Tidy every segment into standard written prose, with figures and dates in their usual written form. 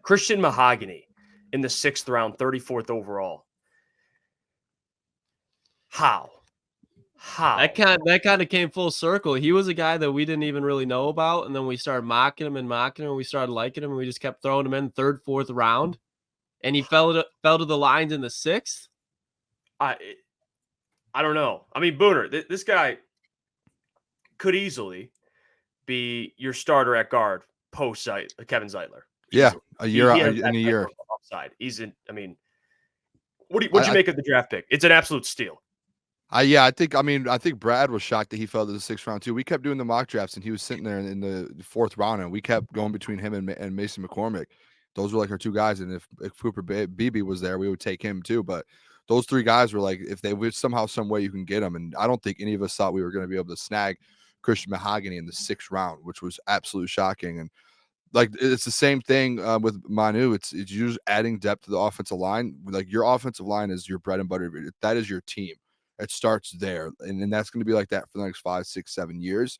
Christian Mahogany in the 6th round, 34th overall. How? That kind of came full circle. He was a guy that we didn't even really know about, and then we started mocking him, and we started liking him, and we just kept throwing him in 3rd, 4th round, and he fell to the Lions in the 6th. I don't know. I mean, Booner, this guy could easily be your starter at guard post Kevin Zeitler. Yeah, a year in a year. Upside. He's in. I mean, what'd you make of the draft pick? It's an absolute steal. I think Brad was shocked that he fell to the 6th round too. We kept doing the mock drafts, and he was sitting there in the 4th round, and we kept going between him and Mason McCormick. Those were like our two guys, and if Cooper Beebe was there, we would take him too. But those 3 guys were like, if they would somehow, some way you can get them, and I don't think any of us thought we were going to be able to snag Christian Mahogany in the 6th round, which was absolutely shocking. And like, it's the same thing with Manu. It's just adding depth to the offensive line. Like, your offensive line is your bread and butter. That is your team. It starts there, and that's going to be like that for the next 5, 6, 7 years.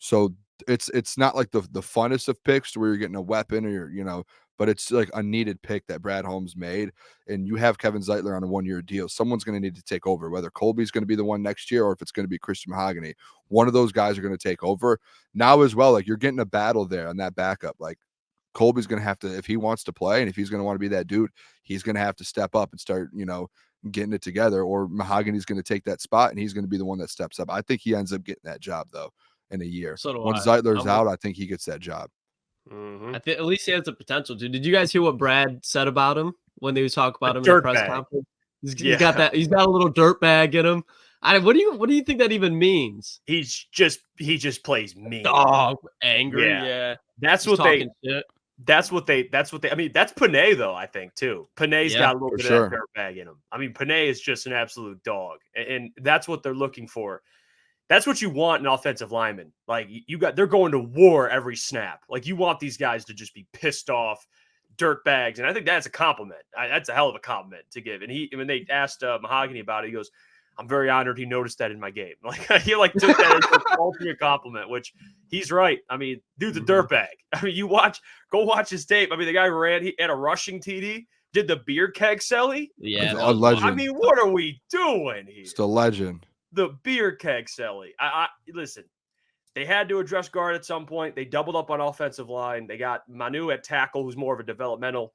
So it's not like the funnest of picks to where you're getting a weapon or but it's like a needed pick that Brad Holmes made, and you have Kevin Zeitler on a 1-year deal. Someone's going to need to take over, whether Colby's going to be the one next year or if it's going to be Christian Mahogany. One of those guys are going to take over now as well. Like, you're getting a battle there on that backup. Like, Colby's going to have to, if he wants to play and if he's going to want to be that dude, he's going to have to step up and start, getting it together, or Mahogany's going to take that spot and he's going to be the one that steps up. I think he ends up getting that job though in a year. Once Zeitler's out, I think he gets that job. I think at least he has the potential to. Did you guys hear what Brad said about him when they was talking about him in the press conference? He's got that. He's got a little dirt bag in him. What do you think that even means? He just plays mean. Dog, angry. Yeah. That's what they. I mean, that's Panay though. I think too. Panay's got a little bit of that dirt bag in him. I mean, Panay is just an absolute dog, and that's what they're looking for. That's what you want in offensive linemen. Like, they're going to war every snap. Like, you want these guys to just be pissed off, dirt bags, and I think that's a compliment. That's a hell of a compliment to give. And when they asked Mahogany about it, he goes, "I'm very honored he noticed that in my game." Like, he took that as an ultimate compliment, which he's right. I mean, dude's a dirtbag. I mean, go watch his tape. I mean, the guy he had a rushing TD, did the beer keg celly. Yeah, a legend. I mean, what are we doing here? It's a legend. The beer keg celly. I listen. They had to address guard at some point. They doubled up on offensive line. They got Manu at tackle, who's more of a developmental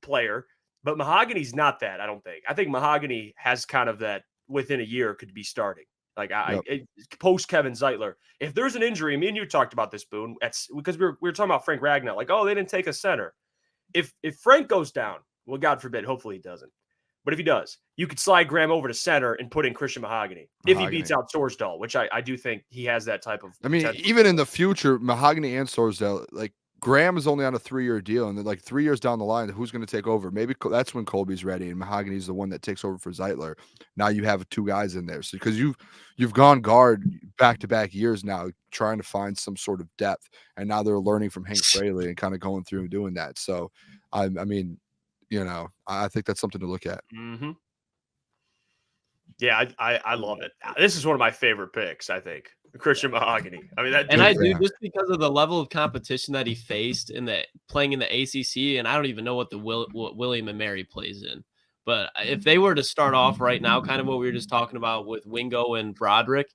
player. But Mahogany's not that, I don't think. I think Mahogany has kind of that within a year could be starting. Like, post Kevin Zeitler. If there's an injury, me and you talked about this, Boone, because we were talking about Frank Ragnow. Like, oh, they didn't take a center. If Frank goes down, well, God forbid, hopefully he doesn't. But if he does, you could slide Graham over to center and put in Christian Mahogany. If he beats out Sorsdal, which I do think he has that type of potential. Even in the future, Mahogany and Sorsdal, like, Graham is only on a 3-year deal, and then, like, 3 years down the line, who's going to take over? Maybe that's when Colby's ready, and Mahogany's the one that takes over for Zeitler. Now you have 2 guys in there, so because you've gone guard back-to-back years now, trying to find some sort of depth, and now they're learning from Hank Fraley and kind of going through and doing that. So, I mean, I think that's something to look at. Mm-hmm. Yeah, I love it. This is one of my favorite picks, I think. Christian Mahogany. I mean, I do just because of the level of competition that he faced playing in the ACC, and I don't even know what what William and Mary plays in. But if they were to start off right now, kind of what we were just talking about with Wingo and Broderick,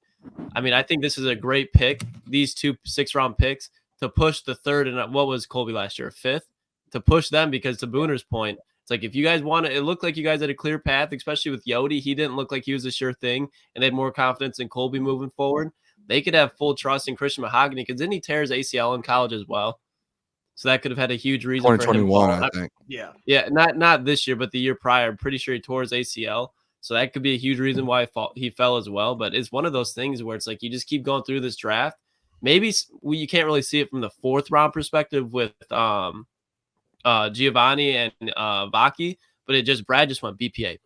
I mean, I think this is a great pick. These 2 6th-round picks to push the 3rd and what was Colby last year, 5th, to push them, because to Booner's point, it's like, if you guys want it looked like you guys had a clear path, especially with Yodi. He didn't look like he was a sure thing, and they had more confidence in Colby moving forward. They could have full trust in Christian Mahogany, because didn't he tear his ACL in college as well? So that could have had a huge reason 2021, for him. I think. Yeah, not this year, but the year prior. I'm pretty sure he tore his ACL. So that could be a huge reason why he fell as well. But it's one of those things where it's like you just keep going through this draft. Maybe you can't really see it from the 4th round perspective with Giovanni and Vaki, but Brad just went BPA,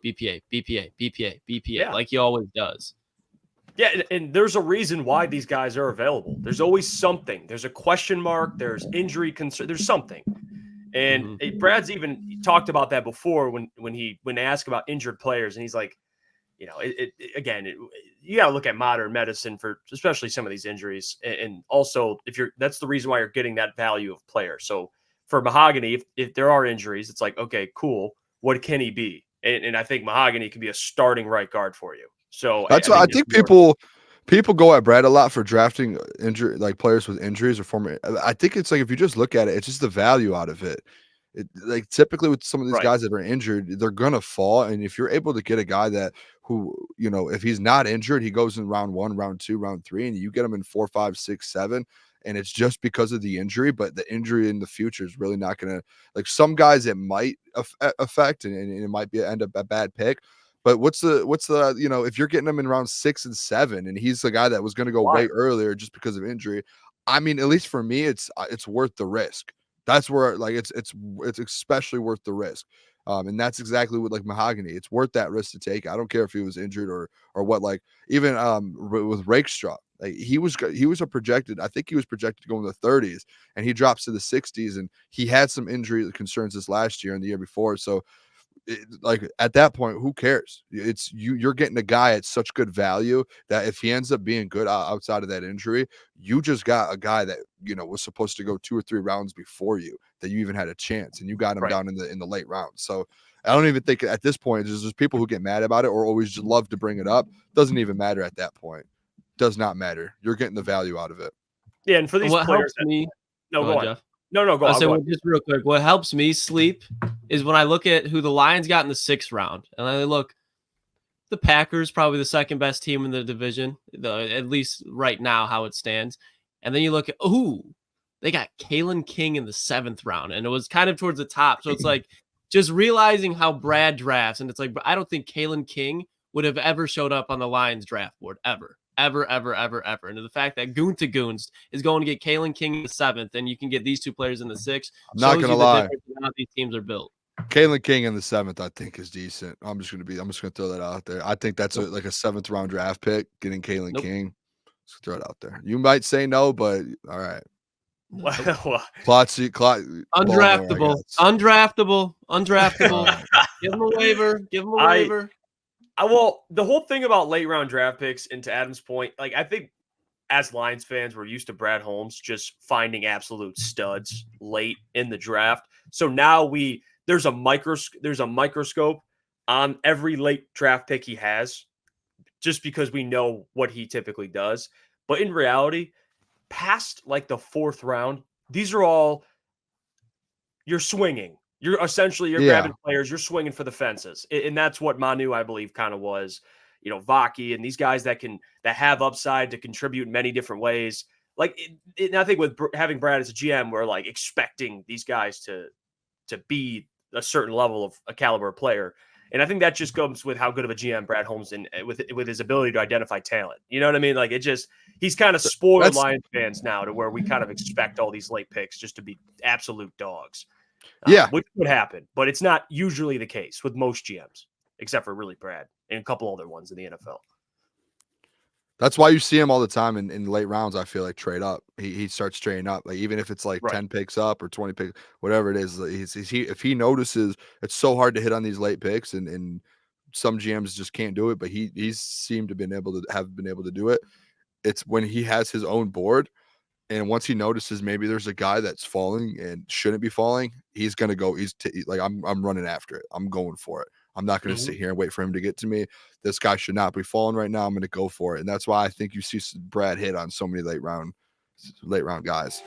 like he always does. Yeah, and there's a reason why these guys are available. There's always something. There's a question mark. There's injury concern. There's something. And Brad's even talked about that before when they ask about injured players, and he's like, you got to look at modern medicine for especially some of these injuries, and also that's the reason why you're getting that value of player. So for Mahogany, if there are injuries, it's like, okay, cool. What can he be? And I think Mahogany can be a starting right guard for you. So that's why I think people go at Brad a lot for drafting injury, like players with injuries or former. I think it's like, if you just look at it, it's just the value out of it. Like typically with some of these guys that are injured, they're gonna fall. And if you're able to get a guy that who, if he's not injured, he goes in round 1, round 2, round 3, and you get him in 4, 5, 6, 7, and it's just because of the injury, but the injury in the future is really not gonna, like, some guys it might affect, and it might end up a bad pick. But what's the if you're getting him in round 6 and 7, and he's the guy that was going to go way earlier just because of injury, I mean, at least for me, it's worth the risk. That's where, like, it's especially worth the risk. And that's exactly what, like, Mahogany, it's worth that risk to take. I don't care if he was injured or what. Like, even with Rakestraw, like, he was a projected, I think he was projected to go in the 30s, and he drops to the 60s, and he had some injury concerns this last year and the year before. So like, at that point, who cares? It's you're getting a guy at such good value that if he ends up being good outside of that injury, you just got a guy that was supposed to go 2 or 3 rounds before you, that you even had a chance, and you got him down in the late rounds. So I don't even think at this point, there's just people who get mad about it or always just love to bring it up. Doesn't even matter at that point. Does not matter. You're getting the value out of it. Yeah, and for these players, go on, Jeff. No, go on. Just real quick, what helps me sleep is when I look at who the Lions got in the 6th round, and I look, the Packers, probably the second best team in the division, at least right now, how it stands. And then you look at, they got Kalen King in the 7th round, and it was kind of towards the top. So it's like just realizing how Brad drafts, and it's like, I don't think Kalen King would have ever showed up on the Lions draft board, ever. And the fact that Goonta Goons is going to get Kalen King in the 7th, and you can get these 2 players in the 6th. I'm not gonna lie, how these teams are built. Kalen King in the 7th, I think, is decent. I'm just gonna throw that out there. I think that's like a 7th round draft pick, getting Kalen King. Just throw it out there. You might say no, but all right. Undraftable. Give him a waiver. Well, the whole thing about late round draft picks, and to Adam's point, like, I think as Lions fans, we're used to Brad Holmes just finding absolute studs late in the draft. So now there's a microscope on every late draft pick he has, just because we know what he typically does. But in reality, past like the 4th round, these are all, you're swinging. You're grabbing players, you're swinging for the fences. And that's what Manu, I believe, kind of was, Vaki and these guys that have upside to contribute in many different ways. Like, and I think with having Brad as a GM, we're like expecting these guys to be a certain level of a caliber player. And I think that just comes with how good of a GM Brad Holmes and with his ability to identify talent. You know what I mean? Like, he's kind of spoiled Lions fans now to where we kind of expect all these late picks just to be absolute dogs. Which would happen, but it's not usually the case with most GMs, except for really Brad and a couple other ones in the NFL. That's why you see him all the time in late rounds. I feel like trade up. He starts trading up, like, even if it's like 10 picks up or 20 picks, whatever it is. If he notices, it's so hard to hit on these late picks, and some GMs just can't do it. But he's seemed to have been able to do it. It's when he has his own board. And once he notices maybe there's a guy that's falling and shouldn't be falling, he's going to go. I'm running after it. I'm going for it. I'm not going to sit here and wait for him to get to me. This guy should not be falling right now. I'm going to go for it. And that's why I think you see Brad hit on so many late round guys.